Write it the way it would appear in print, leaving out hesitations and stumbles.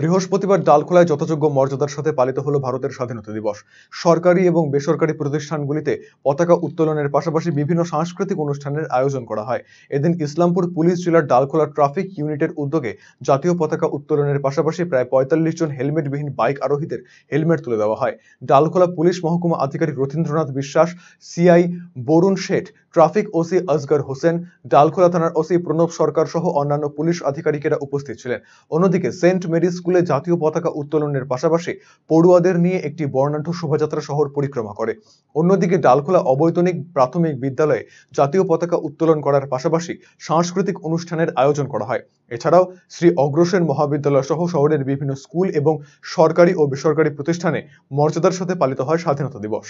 বৃহস্পতিবার ডালখোলায় যথাযোগ্য মর্যাদার সাথে পালিত হলো ভারতের স্বাধীনতা দিবস। সরকারি এবং বেসরকারি প্রতিষ্ঠানগুলিতে পতাকা উত্তোলনের পাশাপাশি বিভিন্ন সাংস্কৃতিক অনুষ্ঠানের আয়োজন করা হয়। এদিন ইসলামপুর পুলিশ জেলার ডালখোলা ট্রাফিক ইউনিটের উদ্যোগে জাতীয় পতাকা উত্তোলনের পাশাপাশি প্রায় ৪৫ জন হেলমেটবিহীন বাইক আরোহীদের হেলমেট তুলে দেওয়া হয়। ডালখোলা পুলিশ মহকুমা আধিকারিক Rathindranath Biswas, CI Barun Sheth, traffic OC Asgar Hossain, Dalkhola থানার ওসি প্রণব সরকার সহ অন্যান্য পুলিশ আধিকারিকেরা উপস্থিত ছিলেন। অন্যদিকে সেন্ট মেরি স্কুলে জাতীয় পতাকা উত্তোলনের পাশাপাশি পড়ুয়াদের নিয়ে একটি বর্ণাঢ্য শোভাযাত্রা শহর পরিক্রমা করে। অন্যদিকে ডালখোলা অবৈতনিক প্রাথমিক বিদ্যালয়ে জাতীয় পতাকা উত্তোলন করার পাশাপাশি সাংস্কৃতিক অনুষ্ঠানের আয়োজন করা হয়। এছাড়াও শ্রী অগ্রসেন মহাবিদ্যালয় সহ শহরের বিভিন্ন স্কুল এবং সরকারি ও বেসরকারি প্রতিষ্ঠানে মর্যাদার সাথে পালিত হয় স্বাধীনতা দিবস।